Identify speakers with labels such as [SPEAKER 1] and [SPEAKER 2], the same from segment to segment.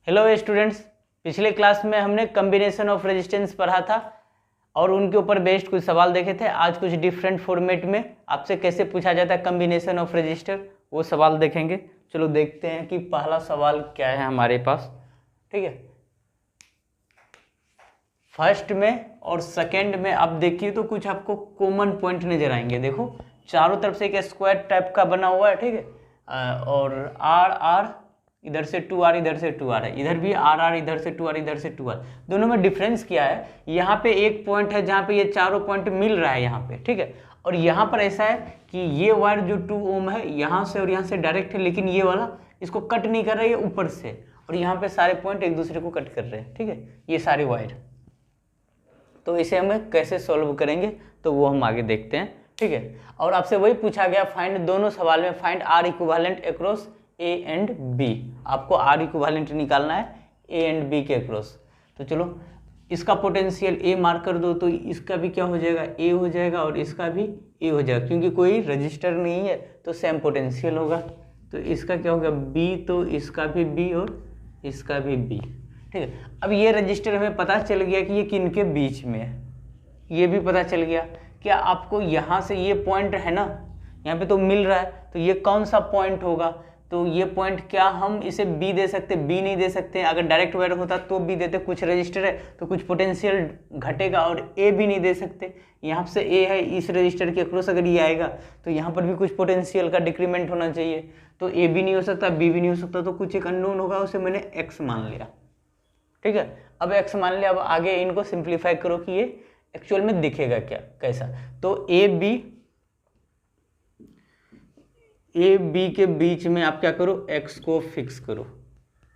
[SPEAKER 1] Hello students, पिछले class में हमने कम्बिनेशन ऑफ रेजिस्टेंस पढ़ा था और उनके ऊपर बेस्ड कुछ सवाल देखे थे। आज कुछ डिफरेंट फॉर्मेट में आपसे कैसे पूछा जाता है कम्बिनेशन ऑफ रजिस्टर, वो सवाल देखेंगे। चलो देखते हैं कि पहला सवाल क्या है हमारे पास। ठीक है, फर्स्ट में और सेकेंड में आप देखिए तो कुछ आपको कॉमन पॉइंट नजर आएंगे। देखो चारों तरफ से एक स्क्वायर टाइप का बना हुआ है, ठीक है, और आर आर इधर से 2r, इधर से 2r है, इधर भी आर इधर से 2r, इधर से 2r। दोनों में डिफरेंस क्या है, यहाँ पे एक पॉइंट है जहाँ पे ये चारों पॉइंट मिल रहा है यहाँ पे, ठीक है। और यहाँ पर ऐसा है कि ये वायर जो 2 ओम है यहाँ से और यहाँ से डायरेक्ट है, लेकिन ये वाला इसको कट नहीं कर रहा है, ये ऊपर से, और यहाँ पे सारे पॉइंट एक दूसरे को कट कर रहे हैं, ठीक है, ये सारे वायर। तो इसे हमें कैसे सॉल्व करेंगे तो वो हम आगे देखते हैं, ठीक है। और आपसे वही पूछा गया फाइंड, दोनों सवाल में find R equivalent across A and B. आपको आर इक्विवेलेंट निकालना है ए एंड बी के अक्रॉस। तो चलो इसका पोटेंशियल ए मार्क कर दो, तो इसका भी क्या हो जाएगा, ए हो जाएगा, और इसका भी ए हो जाएगा, क्योंकि कोई रजिस्टर नहीं है तो सेम पोटेंशियल होगा। तो इसका क्या होगा बी, तो इसका भी बी और इसका भी बी, ठीक है। अब ये रजिस्टर हमें पता चल गया कि ये किन के बीच में है, ये भी पता चल गया। क्या आपको यहाँ से ये पॉइंट है ना, यहाँ पे तो मिल रहा है, तो ये कौन सा पॉइंट होगा, तो ये पॉइंट क्या हम इसे बी दे सकते, बी नहीं दे सकते। अगर डायरेक्ट वायर होता तो बी देते, कुछ रजिस्टर है तो कुछ पोटेंशियल घटेगा, और ए भी नहीं दे सकते। यहाँ से ए है, इस रजिस्टर के अक्रॉस अगर ये आएगा तो यहाँ पर भी कुछ पोटेंशियल का डिक्रीमेंट होना चाहिए, तो ए भी नहीं हो सकता, बी भी नहीं हो सकता, तो कुछ एक अननोन होगा, उसे मैंने एक्स मान लिया, ठीक है। अब एक्स मान लिया, अब आगे इनको सिंप्लीफाई करो कि ये एक्चुअल में दिखेगा क्या, कैसा। तो ए बी के बीच में आप क्या करो, एक्स को फिक्स करो,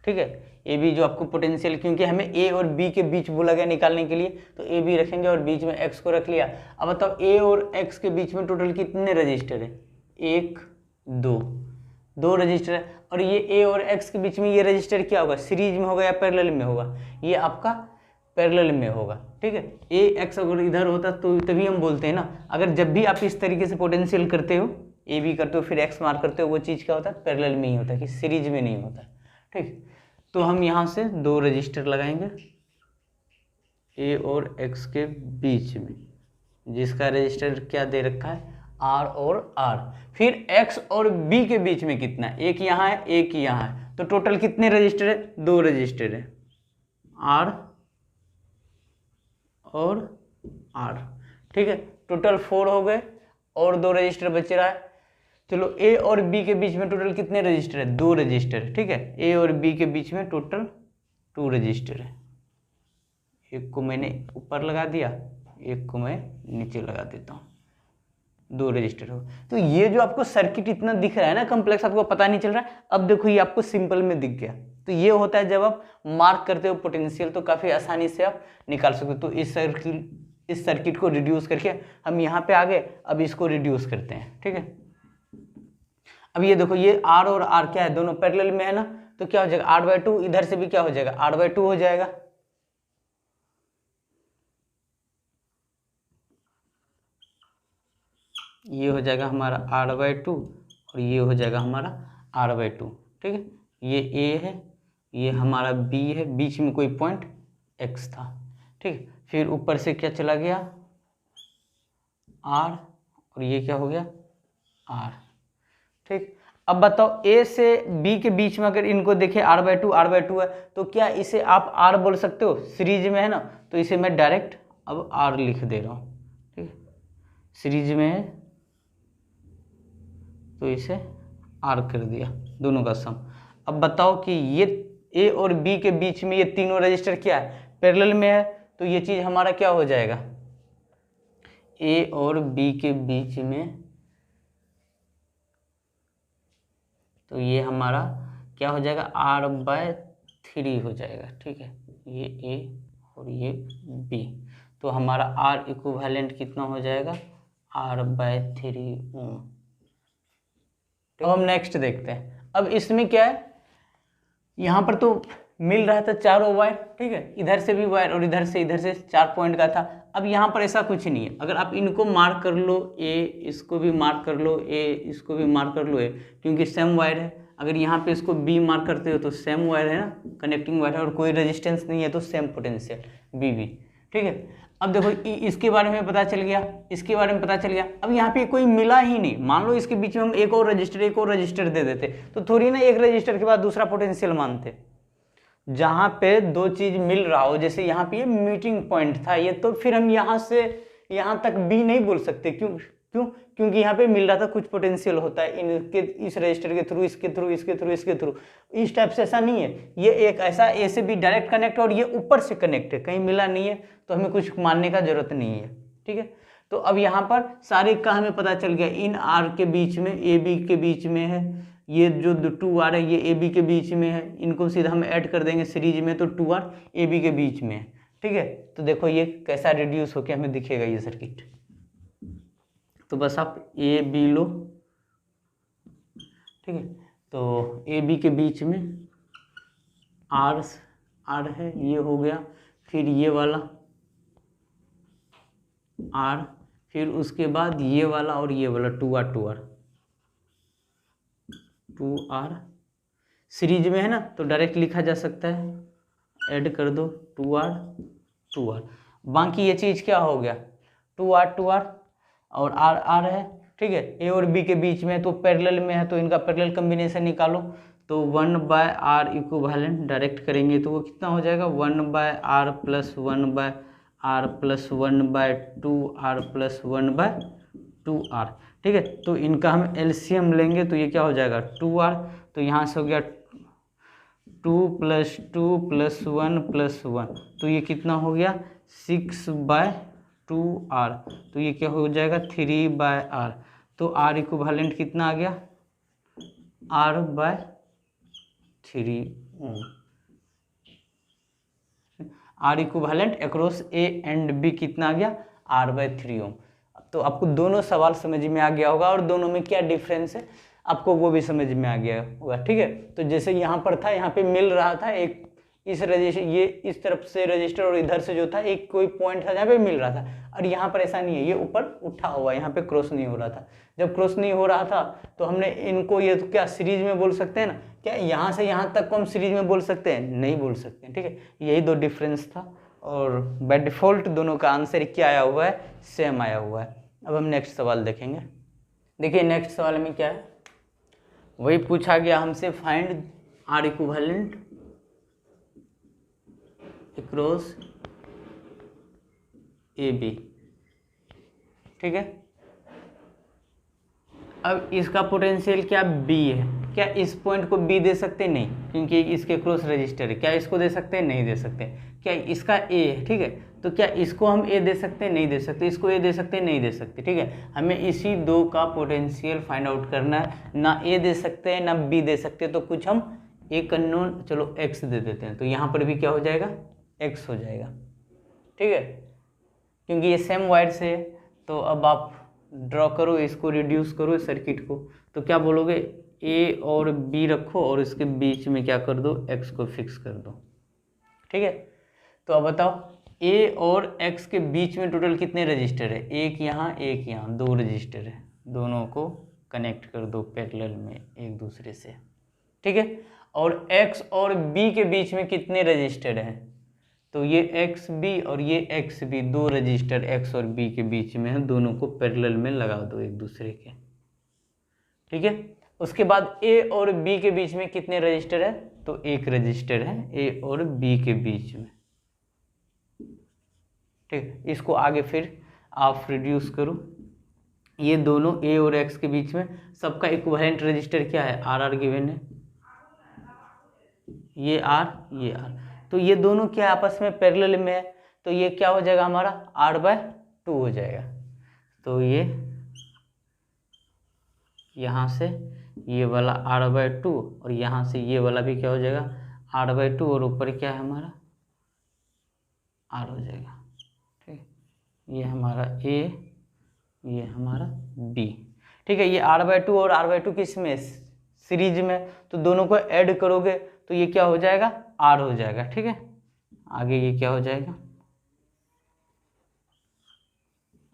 [SPEAKER 1] ठीक है। ए बी जो आपको पोटेंशियल, क्योंकि हमें ए और बी के बीच बोला गया निकालने के लिए, तो ए बी रखेंगे और बीच में एक्स को रख लिया। अब बताओ ए और एक्स के बीच में टोटल कितने रजिस्टर है, 1 2 रजिस्टर है। और ये ए और एक्स के बीच में ये रजिस्टर क्या होगा, सीरीज में होगा या पैरेलल में होगा, ये आपका पैरेलल में होगा, ठीक है। ए एक्स अगर इधर होता तो तभी हम बोलते हैं ना, अगर जब भी आप इस तरीके से पोटेंशियल करते हो, ए बी करते हो फिर एक्स मार्क करते हो, वो चीज़ क्या होता है, पैरेलल में ही होता है, कि सीरीज में नहीं होता, ठीक। तो हम यहाँ से 2 रजिस्टर लगाएंगे ए और एक्स के बीच में, जिसका रजिस्टर क्या दे रखा है, आर और आर। फिर एक्स और बी के बीच में कितना है, एक यहाँ है एक यहाँ है, तो टोटल कितने रजिस्टर है, 2 रजिस्टर है, आर और आर, ठीक है। टोटल 4 हो गए और 2 रजिस्टर बच रहा है। चलो ए और बी के बीच में टोटल कितने रजिस्टर है, 2 रजिस्टर, ठीक है। ए और बी के बीच में टोटल 2 रजिस्टर है। एक को मैंने ऊपर लगा दिया, एक को मैं नीचे लगा देता हूँ, 2 रजिस्टर हो। तो ये जो आपको सर्किट इतना दिख रहा है ना कॉम्प्लेक्स, आपको पता नहीं चल रहा है। अब देखो ये आपको सिंपल में दिख गया। तो ये होता है जब आप मार्क करते हो पोटेंशियल, तो काफ़ी आसानी से आप निकाल सकते हो। तो इस सर्किट को रिड्यूस करके हम यहाँ पे आ गए, अब इसको रिड्यूस करते हैं, ठीक है। अब ये देखो ये R और R क्या है, दोनों पैरेलल में है ना, तो क्या हो जाएगा R/2, इधर से भी क्या हो जाएगा R/2 हो जाएगा। ये हो जाएगा हमारा R/2 और ये हो जाएगा हमारा R/2, ठीक है। ये A है, ये हमारा B है, बीच में कोई पॉइंट X था, ठीक है। फिर ऊपर से क्या चला गया R, और ये क्या हो गया R, ठीक। अब बताओ A से B के बीच में अगर इनको देखें R/2 है, तो क्या इसे आप R बोल सकते हो, सीरीज में है ना, तो इसे मैं डायरेक्ट अब R लिख दे रहा हूँ, ठीक है। सीरीज में है तो इसे R कर दिया, दोनों का सम। अब बताओ कि ये A और B के बीच में ये तीनों रजिस्टर क्या है, पैरेलल में है, तो ये चीज़ हमारा क्या हो जाएगा, A और B के बीच में, तो ये हमारा क्या हो जाएगा R/3 हो जाएगा, ठीक है। ये A और ये B, तो हमारा R इक्विवेलेंट कितना हो जाएगा R/3 ओम। तो हम नेक्स्ट देखते हैं। अब इसमें क्या है, यहाँ पर तो मिल रहा था चारों वायर, ठीक है, इधर से भी वायर और इधर से 4 पॉइंट का था। अब यहाँ पर ऐसा कुछ नहीं है, अगर आप इनको मार्क कर लो, ए इसको भी मार्क कर लो, ए इसको भी मार्क कर लो, ए क्योंकि सेम वायर है। अगर यहाँ पे इसको बी मार्क करते हो तो सेम वायर है ना, कनेक्टिंग वायर है, और कोई रेजिस्टेंस नहीं है तो सेम पोटेंशियल बी बी। ठीक है, अब देखो इसके बारे में पता चल गया, इसके बारे में पता चल गया। अब यहाँ पे कोई मिला ही नहीं, मान लो इसके बीच में हम एक और रजिस्टर दे देते तो थोड़ी ना एक रजिस्टर के बाद दूसरा पोटेंशियल मानते। जहाँ पे दो चीज मिल रहा हो, जैसे यहाँ पे ये मीटिंग पॉइंट था ये, तो फिर हम यहाँ से यहाँ तक बी नहीं बोल सकते। क्योंकि यहाँ पे मिल रहा था कुछ पोटेंशियल होता है इनके, इस रजिस्टर के थ्रू, इसके थ्रू, इसके थ्रू, इसके थ्रू। इस टाइप से ऐसा नहीं है, ये एक ऐसा ए से बी डायरेक्ट कनेक्ट और ये ऊपर से कनेक्ट है, कहीं मिला नहीं है तो हमें कुछ मानने का जरूरत नहीं है। ठीक है, तो अब यहाँ पर सारे का हमें पता चल गया, इन आर के बीच में, ए बी के बीच में है, ये जो 2R है ये ए बी के बीच में है, इनको सीधा हम ऐड कर देंगे सीरीज में तो 2R ए बी के बीच में है। ठीक है, तो देखो ये कैसा रिड्यूस होकर हमें दिखेगा ये सर्किट। तो बस आप ए बी लो, ठीक है, तो ए बी के बीच में आर है, ये हो गया, फिर ये वाला आर, फिर उसके बाद ये वाला और ये वाला 2R सीरीज में है ना, तो डायरेक्ट लिखा जा सकता है, ऐड कर दो 2R। बाकी ये चीज़ क्या हो गया, 2R और R है। ठीक है, ए और बी के बीच में तो पैरेलल में है, तो इनका पैरेलल कॉम्बिनेशन निकालो, तो 1/R इक्विवेलेंट डायरेक्ट करेंगे तो वो कितना हो जाएगा, 1/R plus 1/R plus 1/2R plus 1/2R। ठीक है, तो इनका हम एलसीएम लेंगे तो ये क्या हो जाएगा 2R, तो यहाँ से हो गया 2 + 2 + 1 + 1, तो ये कितना हो गया 6/2R, तो ये क्या हो जाएगा 3/R। तो R इक्विवेलेंट कितना आ गया, R/3 ohm. R equivalent across A and B कितना आ गया, R/3 ओम। तो आपको दोनों सवाल समझ में आ गया होगा और दोनों में क्या डिफरेंस है आपको वो भी समझ में आ गया होगा। ठीक है, तो जैसे यहाँ पर था, यहाँ पे मिल रहा था एक इस रजिस्टर, ये इस तरफ से रजिस्टर और इधर से जो था एक कोई पॉइंट था जहाँ पे मिल रहा था, और यहाँ पर ऐसा नहीं है, ये ऊपर उठा हुआ, यहाँ पे क्रॉस नहीं हो रहा था। जब क्रॉस नहीं हो रहा था तो हमने इनको ये क्या सीरीज में बोल सकते हैं ना, क्या यहाँ से यहाँ तक को हम सीरीज में बोल सकते हैं, नहीं बोल सकते हैं। ठीक है, यही दो डिफरेंस था, और बाय डिफॉल्ट दोनों का आंसर क्या आया हुआ है, सेम आया हुआ है। अब हम नेक्स्ट सवाल देखेंगे। देखिए नेक्स्ट सवाल में क्या है, वही पूछा गया हमसे, find R equivalent across AB। ठीक है, अब इसका पोटेंशियल क्या B है, क्या इस पॉइंट को B दे सकते, नहीं, क्योंकि इसके क्रॉस रजिस्टर है। क्या इसको दे सकते हैं, नहीं दे सकते। क्या इसका A है, ठीक है, तो क्या इसको हम A दे सकते हैं, नहीं दे सकते। इसको A दे सकते हैं, नहीं दे सकते। ठीक है, हमें इसी दो का पोटेंशियल फाइंड आउट करना है, ना A दे सकते हैं ना B दे सकते, तो कुछ हम एक अननोन, चलो X दे देते हैं, तो यहाँ पर भी क्या हो जाएगा, X हो जाएगा। ठीक है, क्योंकि ये सेम वायर से है। तो अब आप ड्रॉ करो, इसको रिड्यूस करो इस सर्किट को, तो क्या बोलोगे, A और B रखो और इसके बीच में क्या कर दो, X को फिक्स कर दो। ठीक है, तो अब बताओ A और X के बीच में टोटल कितने रजिस्टर है, एक यहाँ एक यहाँ, दो रजिस्टर है, दोनों को कनेक्ट कर दो पैरेलल में एक दूसरे से। ठीक है, और X और B के बीच में कितने रजिस्टर हैं, तो ये XB और ये XB, दो रजिस्टर X और B के बीच में है, दोनों को पैरेलल में लगा दो एक दूसरे के। ठीक है, उसके बाद A और B के बीच में कितने रजिस्टर है, तो एक रजिस्टर है A और B के बीच में। ठीक, इसको आगे फिर आप रिड्यूस करो, ये दोनों A और X के बीच में सबका इक्विवेलेंट रजिस्टर क्या है, RR गिवन है, ये R ये R, तो ये दोनों क्या आपस में पैरेलल में है, तो ये क्या हो जाएगा हमारा R/2 हो जाएगा। तो ये यहाँ से ये वाला R/2 और यहाँ से ये वाला भी क्या हो जाएगा R/2, और ऊपर क्या है हमारा R हो जाएगा। ठीक, ये हमारा A, ये हमारा B। ठीक है, ये R/2 और R/2 किस में, सीरीज में, तो दोनों को ऐड करोगे तो ये क्या हो जाएगा, R हो जाएगा। ठीक है, आगे ये क्या हो जाएगा,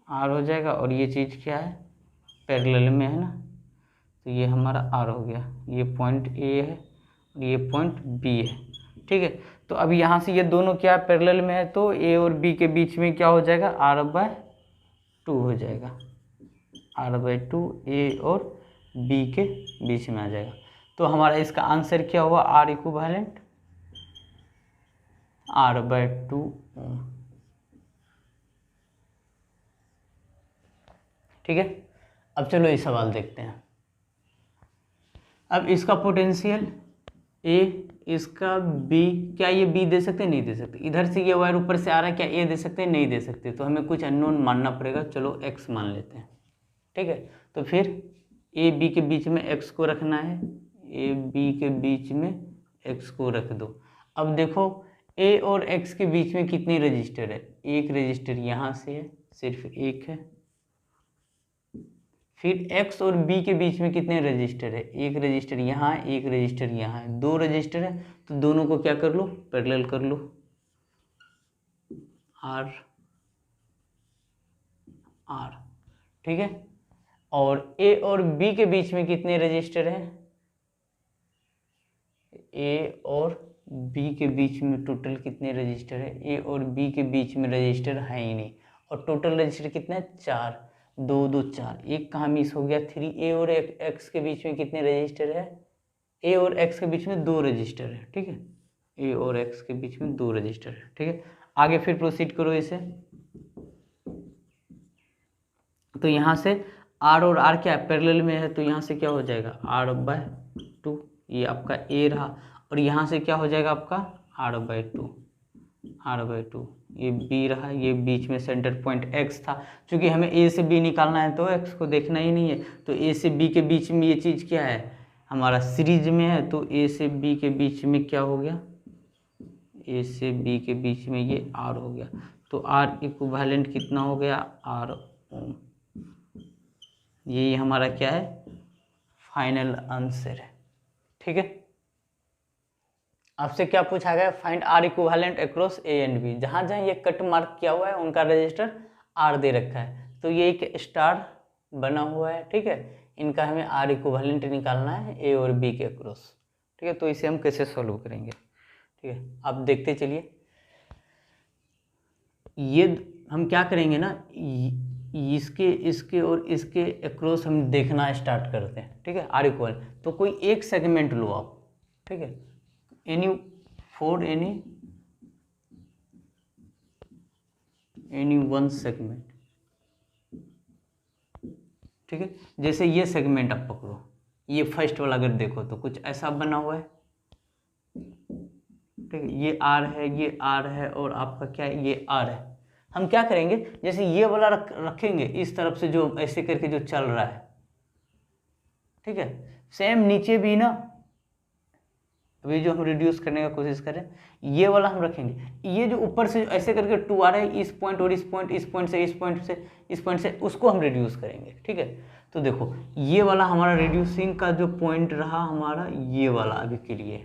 [SPEAKER 1] R हो जाएगा, और ये चीज़ क्या है, पैरेलल में है ना, तो ये हमारा आर हो गया, ये पॉइंट ए है और ये पॉइंट बी है, ठीक है। तो अब यहाँ से ये दोनों क्या पैरेलल में है, तो ए और बी के बीच में क्या हो जाएगा, r/2 हो जाएगा, r/2 ए और बी के बीच में आ जाएगा। तो हमारा इसका आंसर क्या हुआ, R इक्विवेलेंट r/2 ओम, ठीक है। अब चलो ये सवाल देखते हैं। अब इसका पोटेंशियल ए, इसका बी, क्या ये बी दे सकते हैं, नहीं दे सकते। इधर से ये वायर ऊपर से आ रहा है, क्या ए दे सकते हैं, नहीं दे सकते। तो हमें कुछ अननोन मानना पड़ेगा, चलो एक्स मान लेते हैं, ठीक है। तो फिर ए बी के बीच में एक्स को रखना है, ए बी के बीच में एक्स को रख दो। अब देखो ए और एक्स के बीच में कितने रजिस्टर है, एक रजिस्टर यहाँ से है, सिर्फ एक है। फिर x और b के बीच में कितने रजिस्टर है, एक रजिस्टर यहाँ है, एक रजिस्टर यहाँ है, दो रजिस्टर है। तो दोनों को क्या कर लो, पैरेलल कर लो, r r, ठीक है। और a और b के बीच में कितने रजिस्टर हैं, a और b के बीच में टोटल कितने रजिस्टर है, a और b के बीच में रजिस्टर है ही नहीं। और टोटल रजिस्टर कितना है, 4, 2 2 4, एक कहाँ मिस हो गया, 3। ए और एक्स के बीच में कितने रजिस्टर है, ए और एक्स के बीच में 2 रजिस्टर है, ठीक है। ए और एक्स के बीच में 2 रजिस्टर है, ठीक है। आगे फिर प्रोसीड करो इसे। तो यहाँ से आर और आर क्या है, पैरेलल में है, तो यहाँ से क्या हो जाएगा, r/2, ये आपका ए रहा। और यहाँ से क्या हो जाएगा आपका r/2, ये बी रहा, ये बीच में सेंटर पॉइंट एक्स था। क्योंकि हमें ए से बी निकालना है तो एक्स को देखना ही नहीं है। तो ए से बी के बीच में ये चीज़ क्या है, हमारा सीरीज में है। तो ए से बी के बीच में क्या हो गया, ए से बी के बीच में ये आर हो गया। तो आर इक्विवेलेंट कितना हो गया, r ओम। ये हमारा क्या है, फाइनल आंसर है, ठीक है। आपसे क्या पूछा गया, find R equivalent across A and B. जहाँ जहाँ ये कट मार्क किया हुआ है उनका रजिस्टर आर दे रखा है। तो ये एक स्टार बना हुआ है, ठीक है। इनका हमें आर इक्विवेलेंट निकालना है ए और बी के अक्रॉस, ठीक है। तो इसे हम कैसे सॉल्व करेंगे, ठीक है। आप देखते चलिए। ये हम क्या करेंगे ना, इसके और इसके अक्रॉस हम देखना स्टार्ट करते हैं, ठीक है। आर इक्विवेलेंट, तो कोई एक सेगमेंट लो आप, ठीक है, any one segment, ठीक है। जैसे ये सेगमेंट आप पकड़ो, ये फर्स्ट वाला अगर देखो तो कुछ ऐसा बना हुआ है, ठीक है। ये आर है, ये आर है, और आपका क्या है, ये आर है। हम क्या करेंगे, जैसे ये वाला रखेंगे इस तरफ से, जो ऐसे करके जो चल रहा है, ठीक है। सेम नीचे भी ना, अभी जो हम रिड्यूस करने का कोशिश करें, ये वाला हम रखेंगे। ये जो ऊपर से ऐसे करके 2 आ रहा है, इस पॉइंट और इस पॉइंट, इस पॉइंट से इस पॉइंट से इस पॉइंट से, उसको हम रिड्यूस करेंगे, ठीक है। तो देखो ये वाला हमारा रिड्यूसिंग का जो पॉइंट रहा हमारा, ये वाला अभी के लिए।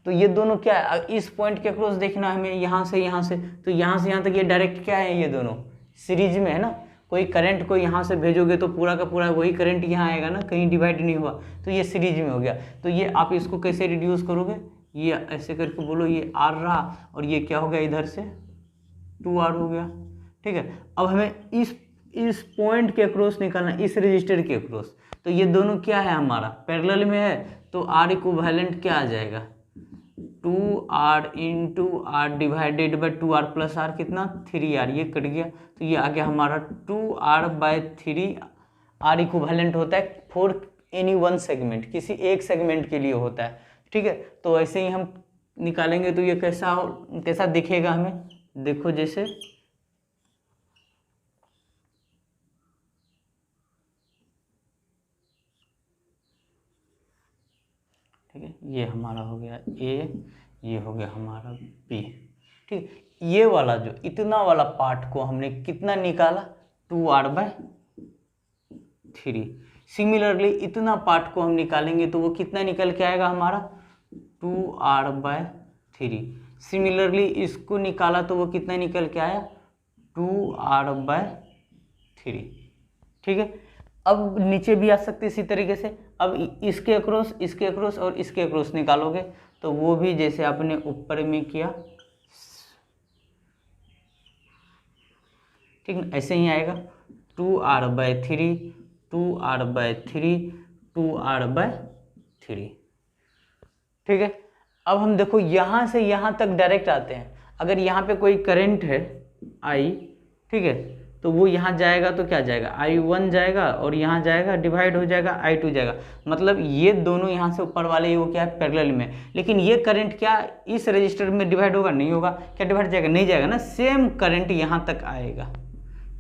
[SPEAKER 1] तो ये दोनों क्या है, इस पॉइंट के अक्रॉस देखना है हमें, यहाँ से यहाँ से, तो यहाँ से यहाँ तक ये डायरेक्ट क्या है, ये दोनों सीरीज में है ना। कोई करंट को यहाँ से भेजोगे तो पूरा का पूरा वही करंट यहाँ आएगा ना, कहीं डिवाइड नहीं हुआ। तो ये सीरीज में हो गया। तो ये आप इसको कैसे रिड्यूस करोगे, ये ऐसे करके बोलो, ये आर रहा और ये क्या हो गया, इधर से 2r हो गया, ठीक है। अब हमें इस पॉइंट के अक्रॉस निकालना, इस रजिस्टर के अक्रॉस। तो ये दोनों क्या है, हमारा पैरेलल में है। तो आर इक्विवेलेंट क्या आ जाएगा, 2r into R divided by 2r plus R, कितना 3r, ये कट गया। तो ये आ गया हमारा 2r/3। आर इक्विवेलेंट होता है फॉर एनी वन सेगमेंट, किसी एक सेगमेंट के लिए होता है, ठीक है। तो ऐसे ही हम निकालेंगे। तो ये कैसा दिखेगा हमें, देखो जैसे ठीक है, ये हमारा हो गया ए, ये हो गया हमारा बी, ठीक है। ये वाला जो इतना वाला पार्ट को हमने कितना निकाला, 2r/3। सिमिलरली इतना पार्ट को हम निकालेंगे तो वो कितना निकल के आएगा हमारा, 2r/3। सिमिलरली इसको निकाला तो वो कितना निकल के आया, 2r/3, ठीक है। अब नीचे भी आ सकते इसी तरीके से। अब इसके अक्रॉस और इसके अक्रॉस निकालोगे तो वो भी जैसे आपने ऊपर में किया, ठीक है, ऐसे ही आएगा 2r/3 2r/3 2r/3। ठीक है, अब हम देखो यहाँ से यहाँ तक डायरेक्ट आते हैं। अगर यहाँ पे कोई करंट है I, ठीक है, तो वो यहाँ जाएगा तो क्या जाएगा, I1 जाएगा और यहाँ जाएगा, डिवाइड हो जाएगा, I2 जाएगा। मतलब ये दोनों यहाँ से ऊपर वाले वो क्या है, पैरेलल में। लेकिन ये करंट क्या इस रजिस्टर में डिवाइड होगा, नहीं होगा। क्या डिवाइड जाएगा, नहीं जाएगा ना, सेम करंट यहाँ तक आएगा।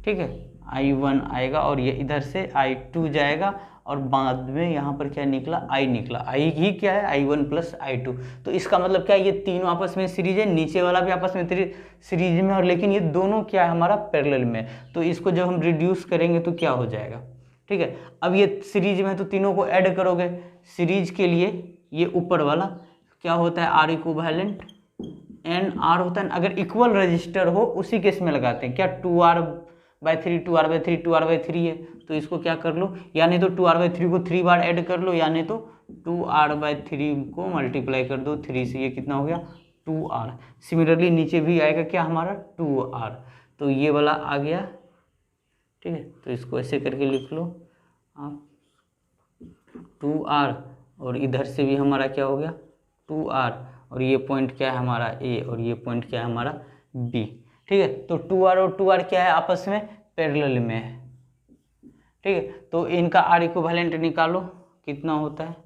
[SPEAKER 1] ठीक है, I1 आएगा और ये इधर से I2 जाएगा और बाद में यहाँ पर क्या निकला, I निकला। I ही क्या है, I1 + I2। तो इसका मतलब क्या है, ये तीनों आपस में सीरीज है, नीचे वाला भी आपस में सीरीज में, और लेकिन ये दोनों क्या है हमारा पैरेलल में। तो इसको जब हम रिड्यूस करेंगे तो क्या हो जाएगा। ठीक है, अब ये सीरीज में तो तीनों को ऐड करोगे। सीरीज के लिए ये ऊपर वाला क्या होता है, R इक्विवेलेंट NR होता है। अगर इक्वल रजिस्टर हो उसी केस में लगाते हैं। क्या 2r/3 2r/3 2r/3 है, तो इसको क्या कर लो, या नहीं तो 2r/3 को 3 बार ऐड कर लो, या नहीं तो 2r/3 को मल्टीप्लाई कर दो 3 से, ये कितना हो गया 2r। सिमिलरली नीचे भी आएगा क्या हमारा 2r, तो ये वाला आ गया। ठीक है, तो इसको ऐसे करके लिख लो आप 2r, और इधर से भी हमारा क्या हो गया 2r, और ये पॉइंट क्या है हमारा A, और ये पॉइंट क्या है हमारा B। ठीक है, तो 2r और 2r क्या है आपस में पैरेलल में है। ठीक है, तो इनका R इक्विवेलेंट निकालो, कितना होता है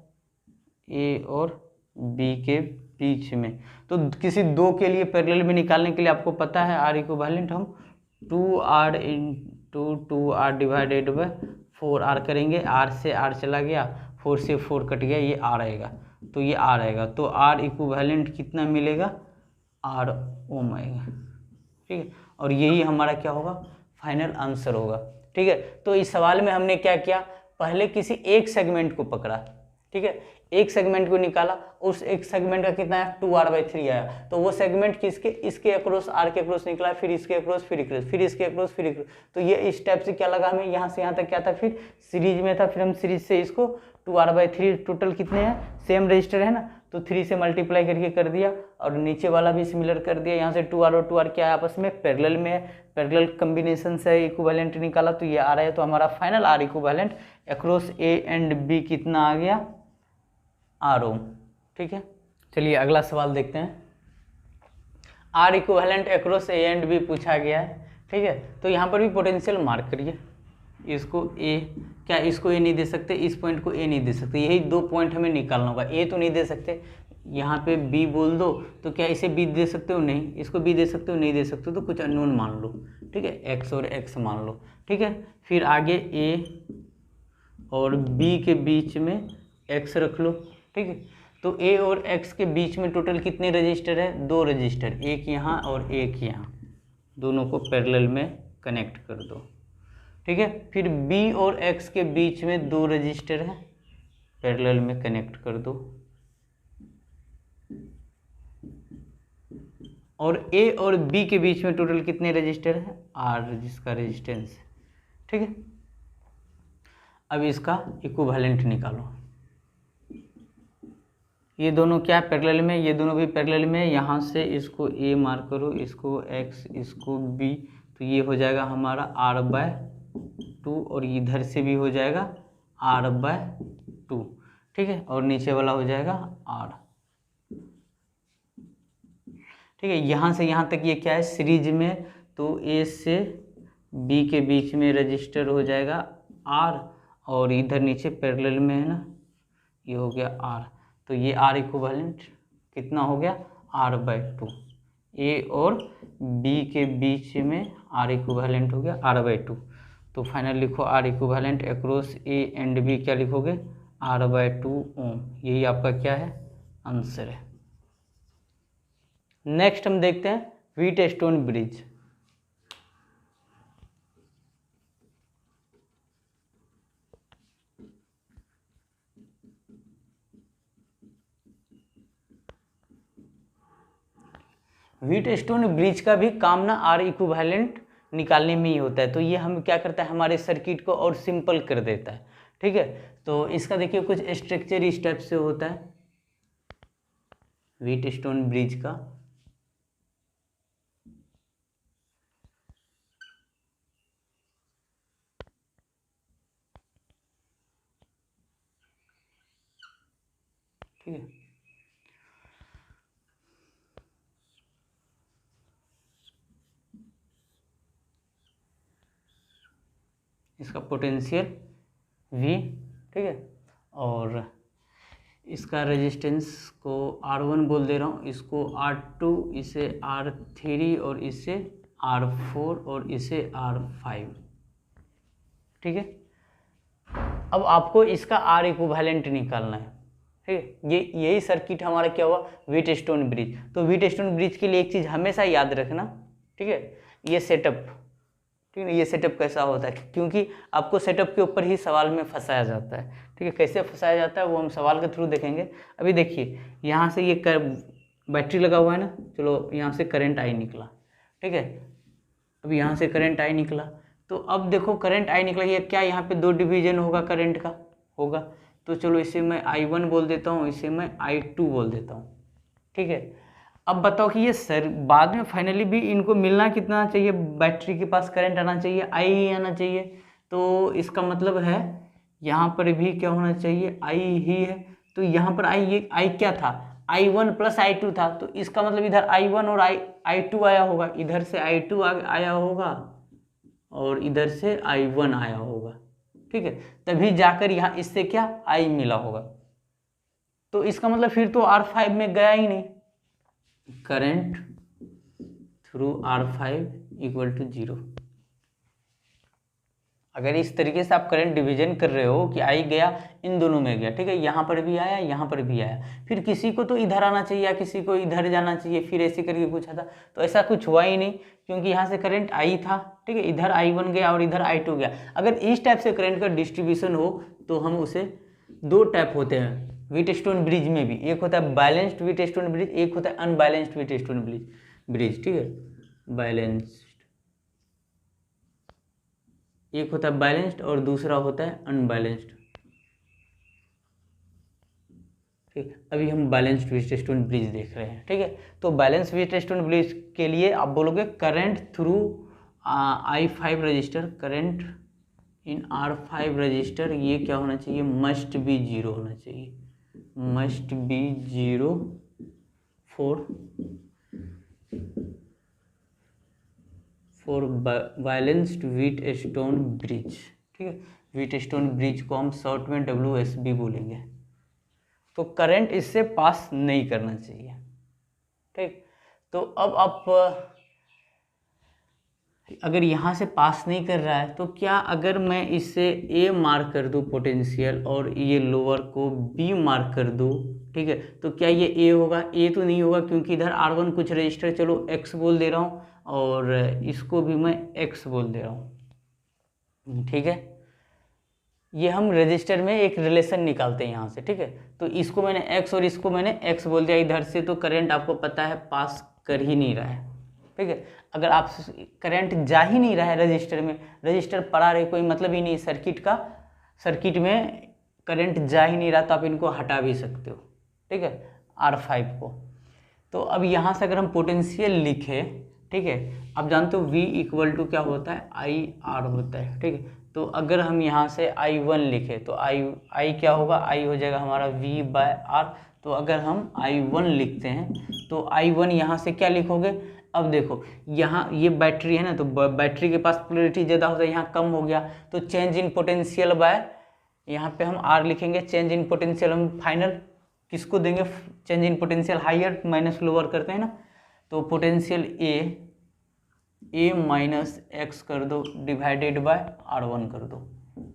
[SPEAKER 1] A और B के बीच में। तो किसी दो के लिए पैरेलल में निकालने के लिए आपको पता है R इक्विवेलेंट हम 2r × 2r divided by 4r करेंगे। R से R चला गया, 4 से 4 कट गया, ये R आएगा, तो ये R आएगा। तो R इक्विवेलेंट कितना मिलेगा, R ओम आएगा। ठीक है, और यही हमारा क्या होगा, फाइनल आंसर होगा। ठीक है, तो इस सवाल में हमने क्या किया, पहले किसी एक सेगमेंट को पकड़ा। ठीक है, एक सेगमेंट को निकाला, उस एक सेगमेंट का कितना है 2r/3 आया, तो वो सेगमेंट किसके, इसके अक्रॉस R के अक्रॉस निकला, फिर इसके अक्रॉस, फिर इसके अक्रॉस, फिर तो ये इस टाइप से क्या लगा हमें, यहाँ से यहाँ तक क्या था, फिर सीरीज में था, फिर हम सीरीज से इसको 2r/3 टोटल कितने हैं, सेम रजिस्टर है ना, तो 3 से मल्टीप्लाई करके कर दिया, और नीचे वाला भी सिमिलर कर दिया। यहाँ से 2r और 2r क्या है आपस में पैरेलल में है, पैरेलल कम्बिनेशन से इक्विवेलेंट निकाला, तो ये आ रहा है। तो हमारा final R equivalent across A and B कितना आ गया, R ओम। ठीक है, चलिए अगला सवाल देखते हैं। R equivalent across A and B पूछा गया है। ठीक है, तो यहाँ पर भी पोटेंशियल मार्क करिए, इसको A, क्या इसको A नहीं दे सकते, इस पॉइंट को A नहीं दे सकते, यही दो पॉइंट हमें निकालना होगा। A तो नहीं दे सकते, यहाँ पे B बोल दो, तो क्या इसे B दे सकते हो, नहीं, इसको B दे सकते हो, नहीं दे सकते हो, तो कुछ अननोन मान लो। ठीक है, X और X मान लो। ठीक है, फिर आगे A और B के बीच में X रख लो। ठीक है, तो A और X के बीच में टोटल कितने रजिस्टर है, 2 रजिस्टर, एक यहाँ और एक यहाँ, दोनों को पैरेलल में कनेक्ट कर दो। ठीक है, फिर B और X के बीच में 2 रजिस्टर है, पैरेलल में कनेक्ट कर दो, और A और B के बीच में टोटल कितने रजिस्टर है, R जिसका रेजिस्टेंस। ठीक है, अब इसका इक्विवेलेंट निकालो। ये दोनों क्या पैरेलल में, ये दोनों भी पैरेलल में, यहाँ से इसको A मार्क करो, इसको X, इसको B, तो ये हो जाएगा हमारा R/2, और इधर से भी हो जाएगा R/2। ठीक है, और नीचे वाला हो जाएगा R। ठीक है, यहाँ से यहाँ तक ये क्या है सीरीज में, तो A से B के बीच में रजिस्टर हो जाएगा R, और इधर नीचे पैरेलल में है ना, ये हो गया R, तो ये R इक्विवेलेंट कितना हो गया R/2। A और B के बीच में R इक्विवेलेंट हो गया R/2। तो फाइनल लिखो R equivalent across A and B, क्या लिखोगे R/2 ओम। यही आपका क्या है आंसर है। नेक्स्ट हम देखते हैं व्हीटस्टोन ब्रिज। व्हीटस्टोन ब्रिज का भी काम ना R इक्विवेलेंट निकालने में ही होता है। तो ये हम क्या करता है, हमारे सर्किट को और सिंपल कर देता है। ठीक है। तो इसका देखिए कुछ स्ट्रक्चर इस टाइप से होता है व्हीटस्टोन ब्रिज का। ठीक है, इसका पोटेंशियल V, ठीक है, और इसका रेजिस्टेंस को R1 बोल दे रहा हूँ, इसको R2, इसे R3 और इसे R4 और इसे R5। ठीक है, अब आपको इसका R इक्विवेलेंट निकालना है। ठीक है, यही सर्किट हमारा क्या हुआ, व्हीटस्टोन ब्रिज। तो व्हीटस्टोन ब्रिज के लिए एक चीज़ हमेशा याद रखना, ठीक है, ये सेटअप, ठीक है, ये सेटअप कैसा होता है, क्योंकि आपको सेटअप के ऊपर ही सवाल में फंसाया जाता है। ठीक है, कैसे फंसाया जाता है वो हम सवाल के थ्रू देखेंगे। अभी देखिए यहाँ से ये बैटरी लगा हुआ है ना, चलो यहाँ से करंट आई निकला। ठीक है, अब यहाँ से करंट आई निकला, तो अब देखो करंट आई निकला, ये क्या यहाँ पे दो डिवीजन होगा करंट का, होगा। तो चलो इसे मैं I1 बोल देता हूँ, इसे मैं I2 बोल देता हूँ। ठीक है, अब बताओ कि ये सर बाद में फाइनली भी इनको मिलना कितना चाहिए, बैटरी के पास करंट आना चाहिए, I ही आना चाहिए। तो इसका मतलब है यहाँ पर भी क्या होना चाहिए, I ही है। तो यहाँ पर I क्या था, I1 प्लस I2 था। तो इसका मतलब इधर I1 और I2 आया होगा, इधर से I2 आया होगा और इधर से I1 आया होगा। ठीक है, तभी जाकर यहाँ इससे क्या I मिला होगा। तो इसका मतलब फिर तो R5 में गया ही नहीं, current through R5 equal to 0। अगर इस तरीके से आप करंट डिवीजन कर रहे हो कि I गया इन दोनों में गया, ठीक है, यहाँ पर भी आया यहाँ पर भी आया, फिर किसी को तो इधर आना चाहिए या किसी को इधर जाना चाहिए, फिर ऐसे करके पूछा था। तो ऐसा कुछ हुआ ही नहीं, क्योंकि यहाँ से करंट I था, ठीक है, इधर I1 गया और इधर I2 गया। अगर इस टाइप से करंट का डिस्ट्रीब्यूशन हो तो हम उसे, दो टाइप होते हैं व्हीटस्टोन ब्रिज में भी, एक होता है बैलेंस्ड व्हीटस्टोन ब्रिज, एक होता है अनबैलेंस्ड व्हीटस्टोन ब्रिज। ठीक है, बैलेंस्ड, एक होता है बैलेंस्ड और दूसरा होता है अनबैलेंस्ड। ठीक, अभी हम बैलेंस्ड व्हीटस्टोन ब्रिज देख रहे हैं। ठीक है, तो बैलेंस व्हीटस्टोन ब्रिज के लिए आप बोलोगे current through I5 register, current in R5 register, ये क्या होना चाहिए, मस्ट बी 0 होना चाहिए, must be 0 for balanced Wheatstone bridge. ठीक है, व्हीटस्टोन ब्रिज को हम शॉर्ट में WSB बोलेंगे। तो करंट इससे पास नहीं करना चाहिए। ठीक, तो अब आप अगर यहाँ से पास नहीं कर रहा है तो क्या, अगर मैं इससे A मार्क कर दूँ पोटेंशियल और ये लोअर को B मार्क कर दूँ, ठीक है, तो क्या ये A होगा, A तो नहीं होगा, क्योंकि इधर R1 कुछ रजिस्टर, चलो X बोल दे रहा हूँ और इसको भी मैं X बोल दे रहा हूँ। ठीक है, ये हम रजिस्टर में एक रिलेशन निकालते हैं यहाँ से। ठीक है, तो इसको मैंने X और इसको मैंने X बोल दिया, इधर से तो करंट आपको पता है पास कर ही नहीं रहा है। ठीक है, अगर आप करंट जा ही नहीं रहा है रजिस्टर में, रजिस्टर पड़ा रहे, कोई मतलब ही नहीं सर्किट का, सर्किट में करंट जा ही नहीं रहा, तो आप इनको हटा भी सकते हो। ठीक है, R5 को। तो अब यहाँ से अगर हम पोटेंशियल लिखें, ठीक है, आप जानते हो V इक्वल टू क्या होता है, IR होता है। ठीक है, तो अगर हम यहाँ से I1 लिखें तो I क्या होगा, I हो जाएगा हमारा V/R। तो अगर हम I1 लिखते हैं तो I1 यहाँ से क्या लिखोगे, अब देखो यहाँ ये बैटरी है ना, तो बैटरी के पास पोलैरिटी ज़्यादा होता है, यहाँ कम हो गया, तो चेंज इन पोटेंशियल बाय, यहाँ पे हम R लिखेंगे, चेंज इन पोटेंशियल हम फाइनल किसको देंगे, change in potential higher minus lower करते हैं ना, तो पोटेंशियल A माइनस X कर दो डिवाइडेड बाय R1 कर दो।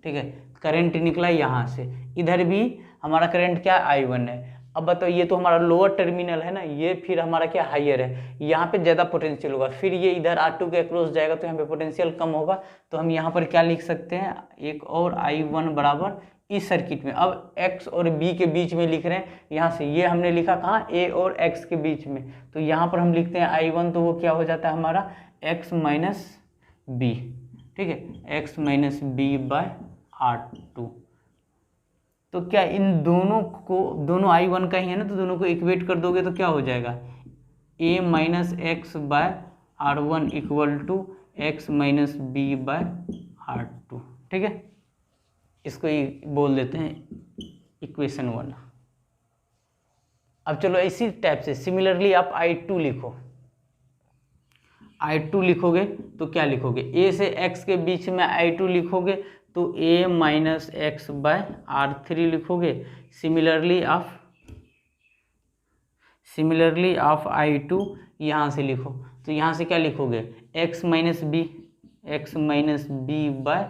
[SPEAKER 1] ठीक है, करंट निकला यहाँ से, इधर भी हमारा करंट क्या I1 है। अब बताओ ये तो हमारा लोअर टर्मिनल है ना, ये फिर हमारा क्या हायर है, यहाँ पे ज़्यादा पोटेंशियल होगा, फिर ये इधर R2 के अक्रॉस जाएगा तो यहाँ पे पोटेंशियल कम होगा। तो हम यहाँ पर क्या लिख सकते हैं, एक और I1 बराबर इस सर्किट में, अब X और B के बीच में लिख रहे हैं, यहाँ से ये हमने लिखा कहाँ, A और X के बीच में, तो यहाँ पर हम लिखते हैं I1, तो वो क्या हो जाता है हमारा X माइनस B। ठीक है, X माइनस B/R2। तो क्या इन दोनों को, दोनों I1 का ही है ना, तो दोनों को इक्वेट कर दोगे तो क्या हो जाएगा, a minus x by R1 equal to x minus b by R2। ठीक है, इसको ही बोल देते हैं इक्वेशन 1। अब चलो इसी टाइप से सिमिलरली आप I2 लिखो। I2 लिखोगे तो क्या लिखोगे, a से x के बीच में I2 लिखोगे तो a minus x by R3 लिखोगे। सिमिलरली आप I2 यहाँ से लिखो, तो यहाँ से क्या लिखोगे, x minus b by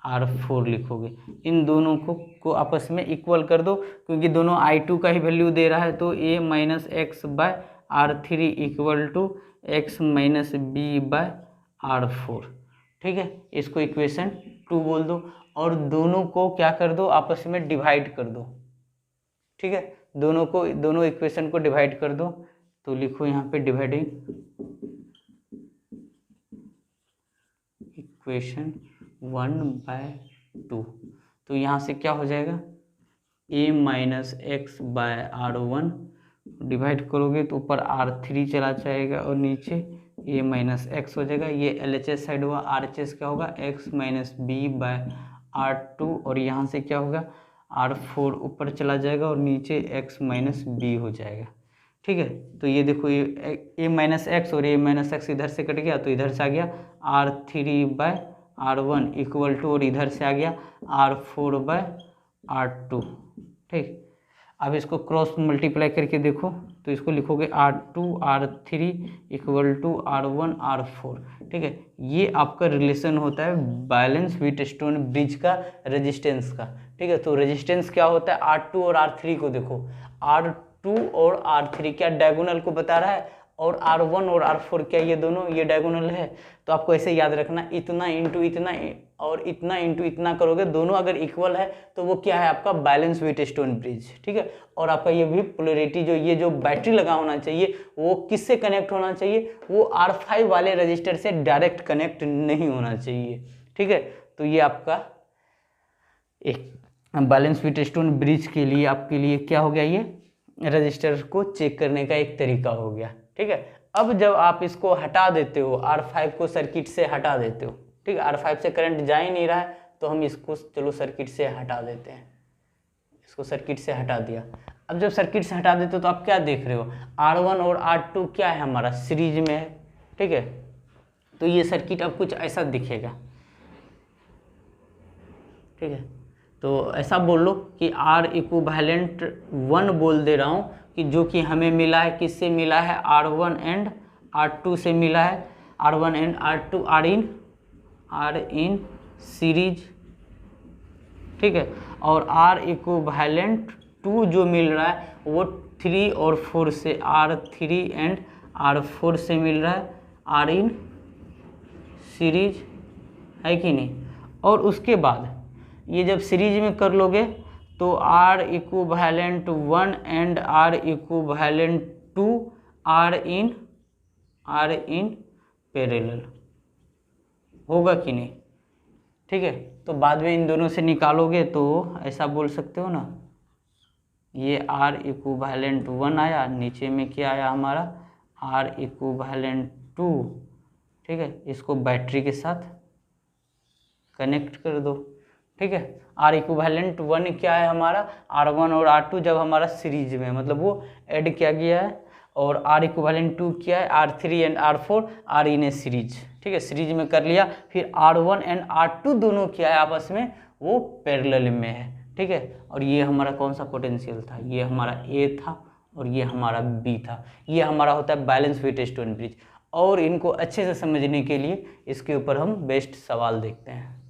[SPEAKER 1] R4 लिखोगे। इन दोनों को आपस में इक्वल कर दो, क्योंकि दोनों I2 का ही वैल्यू दे रहा है, तो a minus x by R3 equal to x minus b by R4। ठीक है, इसको इक्वेशन 2 बोल दो, और दोनों को क्या कर दो, आपस में डिवाइड कर दो। ठीक है, दोनों इक्वेशन को डिवाइड कर दो, तो लिखो यहाँ पे डिवाइडिंग इक्वेशन 1/2। तो यहाँ से क्या हो जाएगा, a minus x by R1 divide करोगे तो ऊपर R3 चला जाएगा और नीचे a माइनस एक्स हो जाएगा। ये LHS साइड हुआ, RHS क्या होगा, x minus b by R2, और यहाँ से क्या होगा, R4 ऊपर चला जाएगा और नीचे x माइनस बी हो जाएगा। ठीक है, तो ये देखो, ये a माइनस एक्स और a माइनस एक्स इधर से कट गया तो इधर से आ गया R3 bye R1 equal to, और इधर से आ गया R4 बाय R2। ठीक, अब इसको क्रॉस मल्टीप्लाई करके देखो, तो इसको लिखोगे R2 R3 equal to R1 R4। ठीक है, ये आपका रिलेशन होता है बैलेंस व्हीटस्टोन ब्रिज का रेजिस्टेंस का। ठीक है, तो रेजिस्टेंस क्या होता है, R2 और R3 को देखो, R2 और R3 क्या डायगोनल को बता रहा है, और R1 और R4 क्या ये दोनों ये डायगोनल है। तो आपको ऐसे याद रखना, इतना इंटू इतना और इतना इंटू इतना करोगे, दोनों अगर इक्वल है तो वो क्या है, आपका बैलेंस व्हीटस्टोन ब्रिज। ठीक है, और आपका ये भी पोलैरिटी जो ये जो बैटरी लगा होना चाहिए वो किससे कनेक्ट होना चाहिए, वो R5 वाले रजिस्टर से डायरेक्ट कनेक्ट नहीं होना चाहिए। ठीक है, तो ये आपका एक बैलेंस व्हीटस्टोन ब्रिज के लिए आपके लिए क्या हो गया, ये रजिस्टर को चेक करने का एक तरीका हो गया। ठीक है, अब जब आप इसको हटा देते हो, R5 को सर्किट से हटा देते हो, ठीक है, R5 से करंट जा ही नहीं रहा है, तो हम इसको चलो सर्किट से हटा देते हैं। इसको सर्किट से हटा दिया। अब जब सर्किट से हटा देते हो तो आप क्या देख रहे हो, R1 और R2 क्या है, हमारा सीरीज में है। ठीक है, तो ये सर्किट अब कुछ ऐसा दिखेगा। ठीक है, तो ऐसा बोल लो कि R इक्विवेलेंट 1 बोल दे रहा हूँ, कि जो कि हमें मिला है, किससे मिला है, R1 एंड R2 से मिला है। R1 and R2 are in series. ठीक है, और R इक्विवेलेंट 2 जो मिल रहा है वो 3 और 4 से, R3 एंड R4 से मिल रहा है, आर इन सीरीज है कि नहीं। और उसके बाद ये जब सीरीज में कर लोगे तो R equivalent 1 and R equivalent 2 are in parallel होगा कि नहीं। ठीक है, तो बाद में इन दोनों से निकालोगे तो ऐसा बोल सकते हो ना, ये R इक्विवेलेंट 1 आया, नीचे में क्या आया हमारा R इक्विवेलेंट 2। ठीक है, इसको बैटरी के साथ कनेक्ट कर दो। ठीक है, R इक्विवेलेंट 1 क्या है हमारा, R1 और R2 जब हमारा सीरीज में, मतलब वो ऐड किया गया है, और R इक्विवेलेंट 2 क्या है, R3 and R4 are in a series. ठीक है, सीरीज में कर लिया, फिर R1 एंड R2 दोनों क्या है आपस में, वो पैरेलल में है। ठीक है, और ये हमारा कौन सा पोटेंशियल था, ये हमारा A था और ये हमारा B था। ये हमारा होता है बैलेंस व्हीटस्टोन ब्रिज। और इनको अच्छे से समझने के लिए इसके ऊपर हम बेस्ट सवाल देखते हैं।